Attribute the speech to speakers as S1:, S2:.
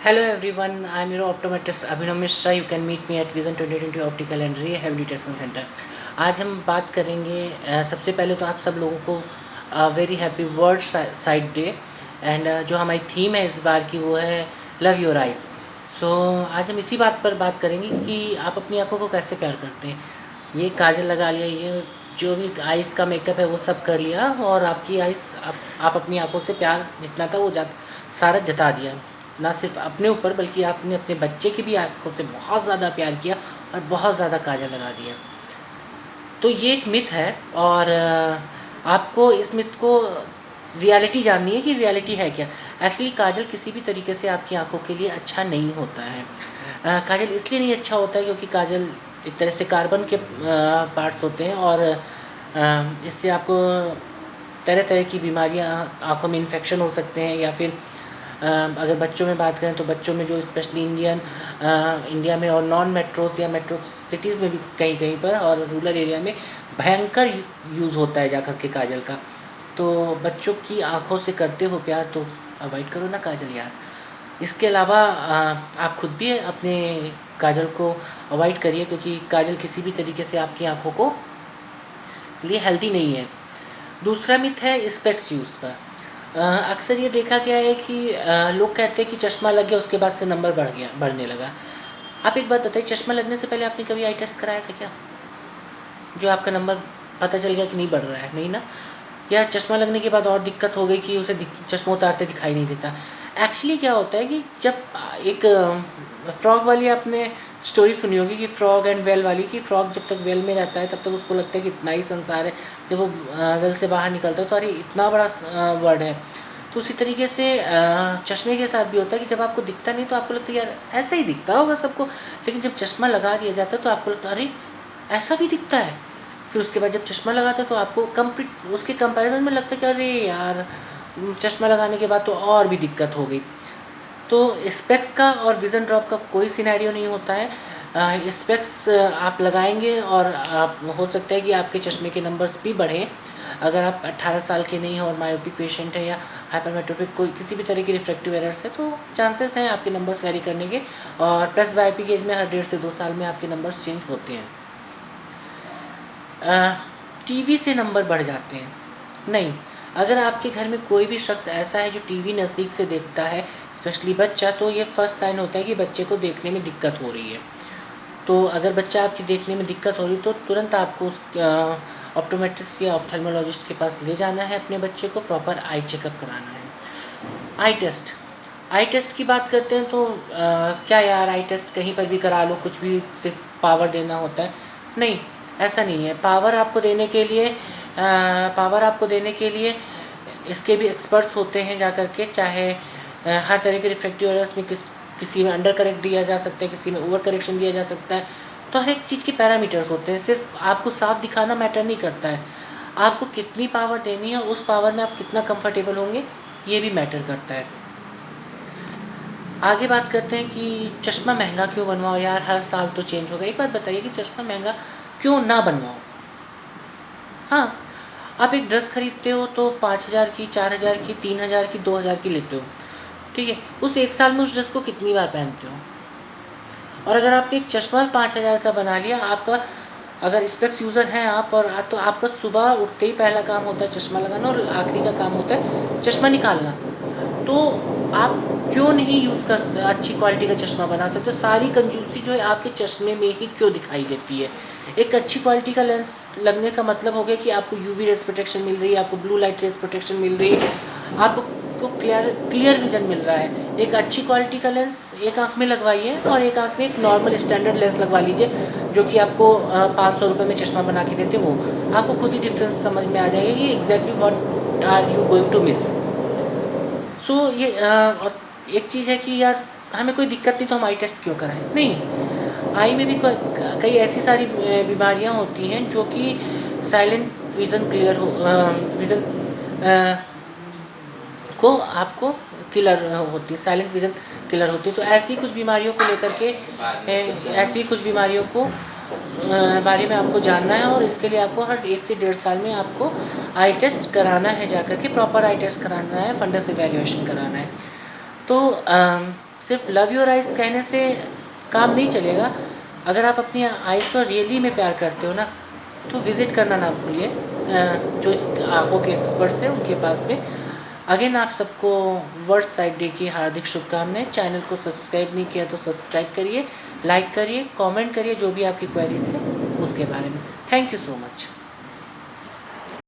S1: Hello everyone, I am your optometrist Abhinav Mishra. You can meet me at Vision 2020 Optical and Rehabilitation Center. आज हम बात करेंगे सबसे पहले तो आप सब लोगों को very happy world side day and जो हमारी थीम है इस बार की वो है लव योर आइज़। सो आज हम इसी बात पर बात करेंगे कि आप अपनी आंखों को कैसे प्यार करते हैं। ये काजल लगा लिया, ये जो भी आइज़ का मेकअप है वो सब कर लिया और आपकी आइज़ आप अपनी आंखों से प्यार जितना था वो सारा जता दिया। ना सिर्फ अपने ऊपर बल्कि आपने अपने बच्चे की भी आंखों से बहुत ज़्यादा प्यार किया और बहुत ज़्यादा काजल लगा दिया। तो ये एक मिथ है और आपको इस मिथ को रियलिटी जाननी है कि रियलिटी है क्या। एक्चुअली काजल किसी भी तरीके से आपकी आंखों के लिए अच्छा नहीं होता है। काजल इसलिए नहीं अच्छा होता है क्योंकि काजल एक तरह से कार्बन के पार्ट्स होते हैं और इससे आपको तरह तरह की बीमारियां, आंखों में इन्फेक्शन हो सकते हैं या फिर अगर बच्चों में बात करें तो बच्चों में जो स्पेशली इंडिया में और नॉन मेट्रोज या मेट्रो सिटीज़ में भी कहीं कहीं पर और रूरल एरिया में भयंकर यूज़ होता है जाकर के काजल का। तो बच्चों की आंखों से करते हो प्यार तो अवॉइड करो ना काजल यार। इसके अलावा आप खुद भी अपने काजल को अवॉइड करिए क्योंकि काजल किसी भी तरीके से आपकी आंखों को लिए हेल्दी नहीं है। दूसरा मिथ है स्पेक्स यूज़ का। अक्सर ये देखा गया है कि लोग कहते हैं कि चश्मा लग गया उसके बाद से नंबर बढ़ने लगा। आप एक बात बताइए, चश्मा लगने से पहले आपने कभी आई टेस्ट कराया था क्या? जो आपका नंबर पता चल गया कि नहीं बढ़ रहा है, नहीं ना? या चश्मा लगने के बाद और दिक्कत हो गई कि उसे चश्मा उतारते दिखाई नहीं देता। एक्चुअली क्या होता है कि जब एक फ्रॉग वाली आपने स्टोरी सुनी होगी कि फ्रॉग एंड वेल वाली, कि फ्रॉग जब तक वेल में रहता है तब तक उसको लगता है कि इतना ही संसार है। जब वो वेल से बाहर निकलता है तो अरे इतना बड़ा वर्ड है। तो उसी तरीके से चश्मे के साथ भी होता है कि जब आपको दिखता नहीं तो आपको लगता है यार ऐसा ही दिखता होगा सबको, लेकिन जब चश्मा लगा दिया जाता है तो आपको लगता है अरे ऐसा भी दिखता है। फिर उसके बाद जब चश्मा लगाते हैं तो आपको कंप्लीट उसके कंपैरिजन में लगता है कि अरे यार चश्मा लगाने के बाद तो और भी दिक्कत हो गई। तो स्पेक्स का और विज़न ड्रॉप का कोई सिनेरियो नहीं होता है। स्पेक्स आप लगाएंगे और आप हो सकता है कि आपके चश्मे के नंबर्स भी बढ़ें। अगर आप 18 साल के नहीं हो और मायोपिक पेशेंट है या हाइपरमेट्रोपिक कोई किसी भी तरह की रिफ्रैक्टिव एरर्स है तो चांसेस हैं आपके नंबर्स वेरी करने के। और प्लस वाईपी के एज में हर 1.5 से 2 साल में आपके नंबर्स चेंज होते हैं। टीवी से नंबर बढ़ जाते हैं नहीं। अगर आपके घर में कोई भी शख्स ऐसा है जो टीवी नज़दीक से देखता है, स्पेशली बच्चा, तो ये फर्स्ट साइन होता है कि बच्चे को देखने में दिक्कत हो रही है। तो अगर बच्चा आपकी देखने में दिक्कत हो रही है तो तुरंत आपको उस ऑप्टोमेट्रिस्ट या ऑप्थेल्मोलॉजिस्ट के पास ले जाना है, अपने बच्चे को प्रॉपर आई चेकअप कराना है। आई टेस्ट की बात करते हैं तो क्या यार आई टेस्ट कहीं पर भी करा लो, कुछ भी सिर्फ पावर देना होता है? नहीं, ऐसा नहीं है। पावर आपको देने के लिए इसके भी एक्सपर्ट्स होते हैं जा कर के, चाहे हर तरह के रिफ्रैक्टिव एरर्स में किसी में अंडर करेक्ट दिया जा सकता है, किसी में ओवर करेक्शन दिया जा सकता है। तो हर एक चीज़ के पैरामीटर्स होते हैं। सिर्फ आपको साफ दिखाना मैटर नहीं करता है, आपको कितनी पावर देनी है, उस पावर में आप कितना कंफर्टेबल होंगे, ये भी मैटर करता है। आगे बात करते हैं कि चश्मा महंगा क्यों बनवाओ यार, हर साल तो चेंज होगा। एक बात बताइए कि चश्मा महंगा क्यों ना बनवाओ? हाँ, आप एक ड्रेस खरीदते हो तो 5,000 की, 4,000 की, 3,000 की, 2,000 की लेते हो, ठीक है? उस एक साल में उस ड्रेस को कितनी बार पहनते हो? और अगर आपने एक चश्मा 5,000 का बना लिया, आपका अगर स्पेक्स यूज़र हैं आप और तो आपका सुबह उठते ही पहला काम होता है चश्मा लगाना और आखिरी का काम होता है चश्मा निकालना। तो आप क्यों नहीं यूज़ कर अच्छी क्वालिटी का चश्मा बना सकते हो? सारी कंजूसी जो है आपके चश्मे में ही क्यों दिखाई देती है? एक अच्छी क्वालिटी का लेंस लगने का मतलब हो गया कि आपको यूवी रेज़ प्रोटेक्शन मिल रही है, आपको ब्लू लाइट रेज़ प्रोटेक्शन मिल रही है, आपको क्लियर विज़न मिल रहा है। एक अच्छी क्वालिटी का लेंस एक आँख में लगवाइए और एक आँख में एक नॉर्मल स्टैंडर्ड लेंस लगवा लीजिए, जो कि आपको 500 रुपये में चश्मा बना के देते वो। आपको खुद ही डिफरेंस समझ में आ जाएगा कि exactly what are you going to miss. So ये और एक चीज़ है कि यार हमें कोई दिक्कत नहीं तो हम आई टेस्ट क्यों कराएं? नहीं, आई में भी कई ऐसी सारी बीमारियां होती हैं जो कि साइलेंट विज़न क्लियर हो विज़न को आपको किलर होती है, साइलेंट विज़न किलर होती है। तो ऐसी कुछ बीमारियों को लेकर के ऐसी कुछ बीमारियों को बारे में आपको जानना है और इसके लिए आपको हर 1 से 1.5 साल में आपको आई टेस्ट कराना है, जाकर के प्रॉपर आई टेस्ट कराना है, फंडस इवैल्यूएशन कराना है। तो सिर्फ लव योर आइज़ कहने से काम नहीं चलेगा। अगर आप अपनी आइज़ को रियली में प्यार करते हो ना, तो विज़िट करना ना भूलिए जो इस आँखों के एक्सपर्ट्स हैं उनके पास में। अगेन आप सबको वर्ल्ड साइट डे की हार्दिक शुभकामनाएं। चैनल को सब्सक्राइब नहीं किया तो सब्सक्राइब करिए, लाइक करिए, कमेंट करिए जो भी आपकी क्वेरीज है उसके बारे में। Thank you so much.